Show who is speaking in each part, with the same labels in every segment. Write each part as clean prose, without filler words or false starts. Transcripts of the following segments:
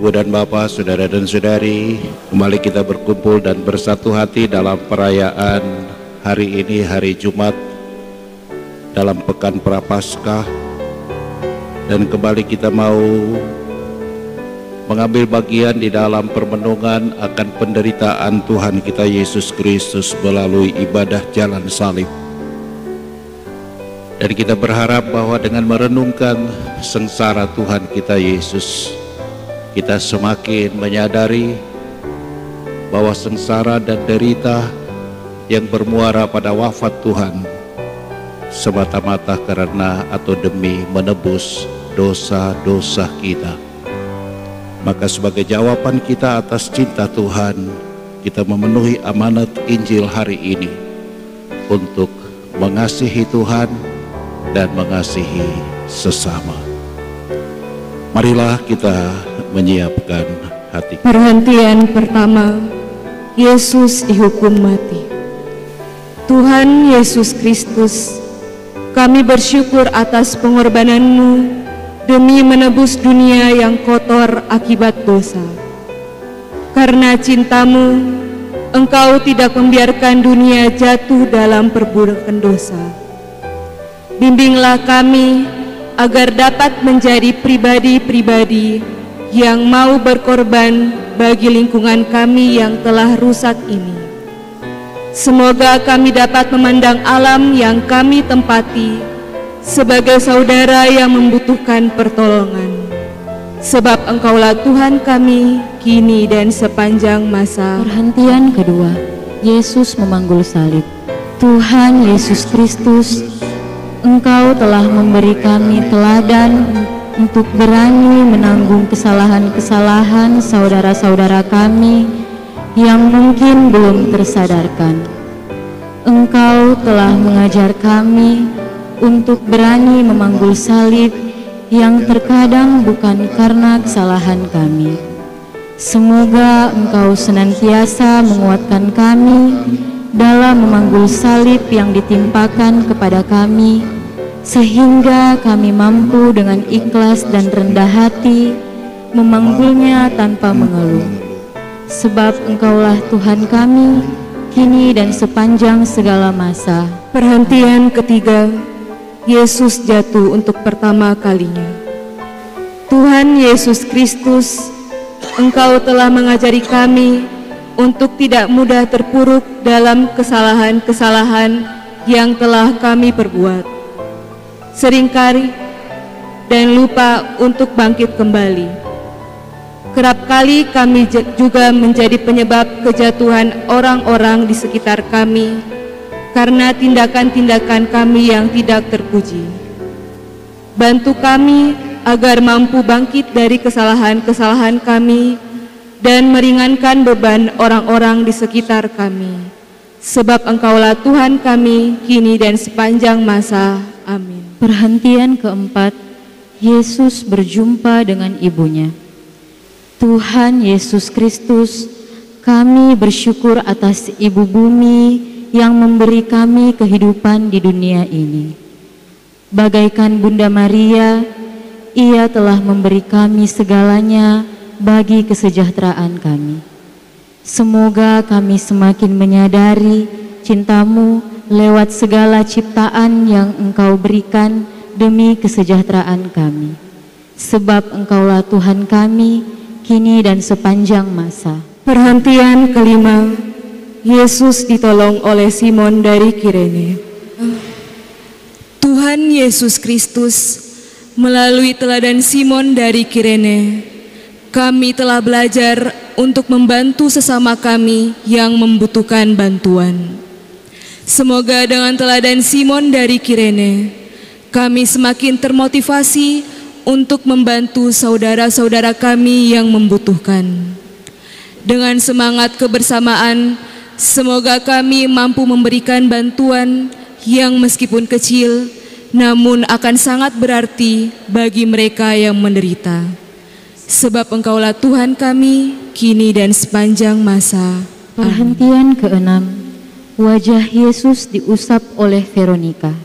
Speaker 1: Ibu dan Bapak, saudara dan saudari, kembali kita berkumpul dan bersatu hati dalam perayaan hari ini, hari Jumat, dalam Pekan Prapaskah. Dan kembali kita mau mengambil bagian di dalam permenungan akan penderitaan Tuhan kita Yesus Kristus melalui ibadah jalan salib. Dan kita berharap bahwa dengan merenungkan sengsara Tuhan kita Yesus, kita semakin menyadari bahwa sengsara dan derita yang bermuara pada wafat Tuhan semata-mata karena atau demi menebus dosa-dosa kita. Maka sebagai jawaban kita atas cinta Tuhan, kita memenuhi amanat Injil hari ini untuk mengasihi Tuhan dan mengasihi sesama. Marilah kita menyiapkan hati.
Speaker 2: Perhentian pertama, Yesus dihukum mati. Tuhan Yesus Kristus, kami bersyukur atas pengorbanan-Mu demi menebus dunia yang kotor akibat dosa. Karena cinta-Mu, Engkau tidak membiarkan dunia jatuh dalam perbudakan dosa. Bimbinglah kami agar dapat menjadi pribadi-pribadi yang mau berkorban bagi lingkungan kami yang telah rusak ini. Semoga kami dapat memandang alam yang kami tempati sebagai saudara yang membutuhkan pertolongan. Sebab Engkaulah Tuhan kami, kini dan sepanjang masa.
Speaker 3: Perhentian kedua, Yesus memanggul salib. Tuhan Yesus Kristus, Engkau telah memberi kami teladan untuk berani menanggung kesalahan-kesalahan saudara-saudara kami yang mungkin belum tersadarkan. Engkau telah mengajar kami untuk berani memanggul salib yang terkadang bukan karena kesalahan kami. Semoga Engkau senantiasa menguatkan kami dalam memanggul salib yang ditimpakan kepada kami, sehingga kami mampu dengan ikhlas dan rendah hati memanggulnya tanpa mengeluh. Sebab Engkaulah Tuhan kami, kini dan sepanjang segala masa.
Speaker 2: Perhentian ketiga, Yesus jatuh untuk pertama kalinya. Tuhan Yesus Kristus, Engkau telah mengajari kami untuk tidak mudah terpuruk dalam kesalahan-kesalahan yang telah kami perbuat. Seringkali dan lupa untuk bangkit kembali. Kerap kali kami juga menjadi penyebab kejatuhan orang-orang di sekitar kami karena tindakan-tindakan kami yang tidak terpuji. Bantu kami agar mampu bangkit dari kesalahan-kesalahan kami dan meringankan beban orang-orang di sekitar kami. Sebab Engkaulah Tuhan kami, kini dan sepanjang masa. Amin.
Speaker 3: Perhentian keempat, Yesus berjumpa dengan ibunya. Tuhan Yesus Kristus, kami bersyukur atas Ibu Bumi yang memberi kami kehidupan di dunia ini. Bagaikan Bunda Maria, Ia telah memberi kami segalanya bagi kesejahteraan kami. Semoga kami semakin menyadari cinta-Mu lewat segala ciptaan yang Engkau berikan demi kesejahteraan kami. Sebab Engkaulah Tuhan kami, kini dan sepanjang masa.
Speaker 2: Perhentian kelima, Yesus ditolong oleh Simon dari Kirene. Tuhan Yesus Kristus, melalui teladan Simon dari Kirene, kami telah belajar untuk membantu sesama kami yang membutuhkan bantuan. Semoga dengan teladan Simon dari Kirene, kami semakin termotivasi untuk membantu saudara-saudara kami yang membutuhkan. Dengan semangat kebersamaan, semoga kami mampu memberikan bantuan yang meskipun kecil, namun akan sangat berarti bagi mereka yang menderita. Sebab Engkaulah Tuhan kami, kini dan sepanjang masa.
Speaker 3: Perhentian keenam, wajah Yesus diusap oleh Veronika.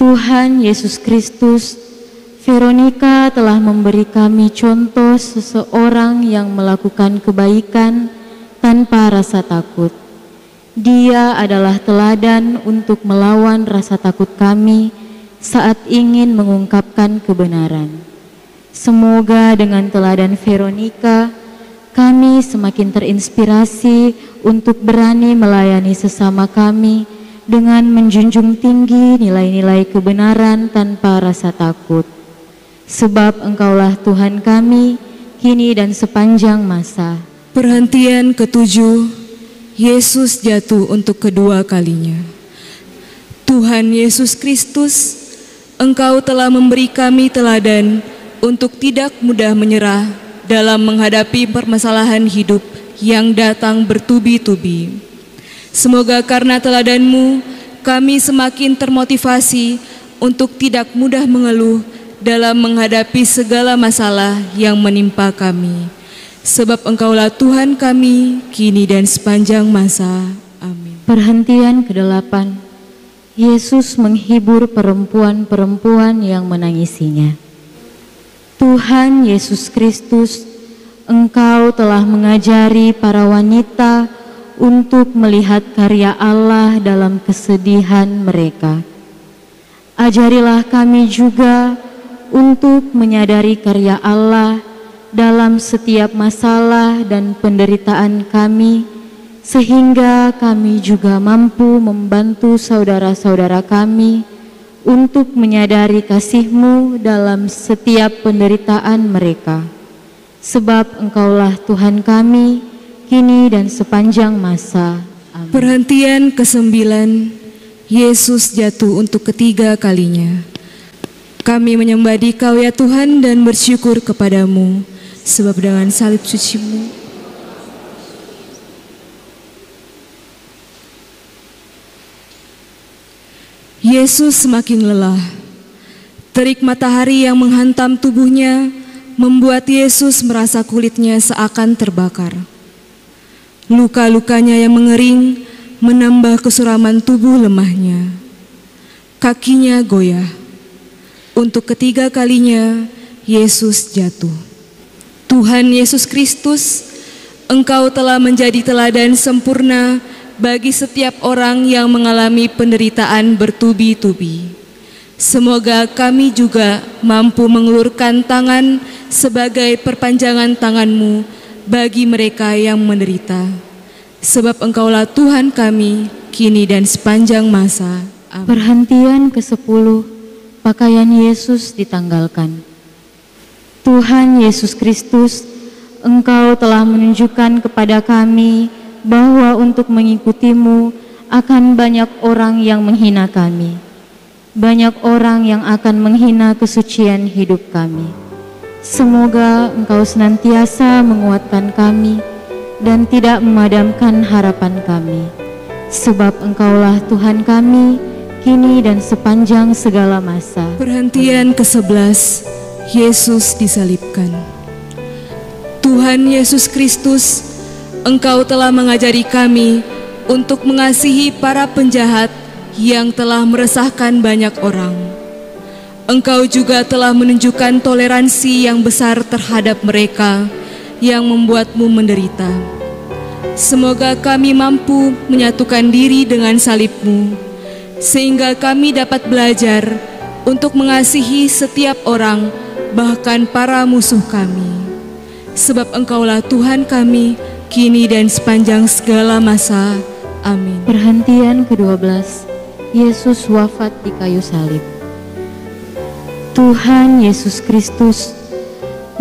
Speaker 3: Tuhan Yesus Kristus, Veronica telah memberi kami contoh seseorang yang melakukan kebaikan tanpa rasa takut. Dia adalah teladan untuk melawan rasa takut kami saat ingin mengungkapkan kebenaran. Semoga dengan teladan Veronica, kami semakin terinspirasi untuk berani melayani sesama kami dengan menjunjung tinggi nilai-nilai kebenaran tanpa rasa takut. Sebab Engkaulah Tuhan kami, kini dan sepanjang masa.
Speaker 2: Perhentian ketujuh, Yesus jatuh untuk kedua kalinya. Tuhan Yesus Kristus, Engkau telah memberi kami teladan untuk tidak mudah menyerah dalam menghadapi permasalahan hidup yang datang bertubi-tubi. Semoga karena teladan-Mu, kami semakin termotivasi untuk tidak mudah mengeluh dalam menghadapi segala masalah yang menimpa kami. Sebab Engkaulah Tuhan kami, kini dan sepanjang masa. Amin.
Speaker 3: Perhentian ke-8, Yesus menghibur perempuan-perempuan yang menangisinya. Tuhan Yesus Kristus, Engkau telah mengajari para wanita untuk melihat karya Allah dalam kesedihan mereka. Ajarilah kami juga untuk menyadari karya Allah dalam setiap masalah dan penderitaan kami, sehingga kami juga mampu membantu saudara-saudara kami untuk menyadari kasih-Mu dalam setiap penderitaan mereka. Sebab Engkaulah Tuhan kami, kini dan sepanjang masa. Amin.
Speaker 2: Perhentian ke-9, Yesus jatuh untuk ketiga kalinya. Kami menyembah Dikau ya Tuhan dan bersyukur kepadamu, sebab dengan salib suci-Mu Yesus semakin lelah. Terik matahari yang menghantam tubuhnya membuat Yesus merasa kulitnya seakan terbakar. Luka-lukanya yang mengering menambah kesuraman tubuh lemahnya. Kakinya goyah. Untuk ketiga kalinya, Yesus jatuh. Tuhan Yesus Kristus, Engkau telah menjadi teladan sempurna bagi setiap orang yang mengalami penderitaan bertubi-tubi. Semoga kami juga mampu mengulurkan tangan sebagai perpanjangan tangan-Mu bagi mereka yang menderita. Sebab Engkaulah Tuhan kami, kini dan sepanjang masa. Amin.
Speaker 3: Perhentian ke-10, pakaian Yesus ditanggalkan. Tuhan Yesus Kristus, Engkau telah menunjukkan kepada kami bahwa untuk mengikuti-Mu akan banyak orang yang menghina kami. Banyak orang yang akan menghina kesucian hidup kami. Semoga Engkau senantiasa menguatkan kami dan tidak memadamkan harapan kami. Sebab Engkaulah Tuhan kami, kini dan sepanjang segala masa.
Speaker 2: Perhentian ke-11, Yesus disalibkan. Tuhan Yesus Kristus, Engkau telah mengajari kami untuk mengasihi para penjahat yang telah meresahkan banyak orang. Engkau juga telah menunjukkan toleransi yang besar terhadap mereka yang membuat-Mu menderita. Semoga kami mampu menyatukan diri dengan salib-Mu, sehingga kami dapat belajar untuk mengasihi setiap orang, bahkan para musuh kami. Sebab Engkaulah Tuhan kami, kini dan sepanjang segala masa. Amin.
Speaker 3: Perhentian ke-12, Yesus wafat di kayu salib. Tuhan Yesus Kristus,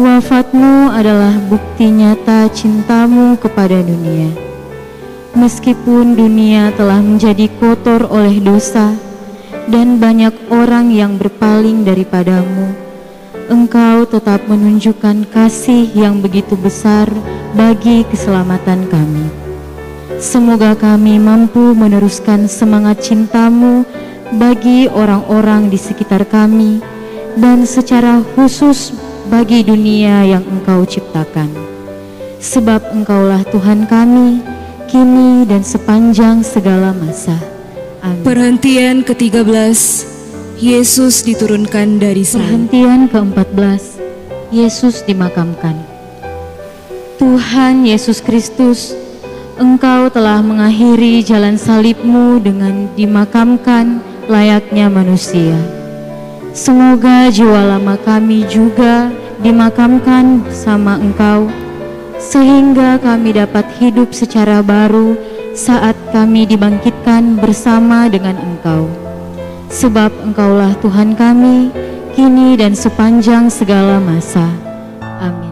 Speaker 3: wafat-Mu adalah bukti nyata cinta-Mu kepada dunia. Meskipun dunia telah menjadi kotor oleh dosa dan banyak orang yang berpaling daripada-Mu, Engkau tetap menunjukkan kasih yang begitu besar bagi keselamatan kami. Semoga kami mampu meneruskan semangat cinta-Mu bagi orang-orang di sekitar kami dan secara khusus bagi dunia yang Engkau ciptakan. Sebab Engkaulah Tuhan kami, kini dan sepanjang segala masa. Amin.
Speaker 2: Perhentian ke-13, Yesus diturunkan dari salib.
Speaker 3: Perhentian ke-14, Yesus dimakamkan. Tuhan Yesus Kristus, Engkau telah mengakhiri jalan salib-Mu dengan dimakamkan layaknya manusia. Semoga jiwa lama kami juga dimakamkan bersama Engkau, sehingga kami dapat hidup secara baru saat kami dibangkitkan bersama dengan Engkau. Sebab Engkaulah Tuhan kami, kini dan sepanjang segala masa. Amin.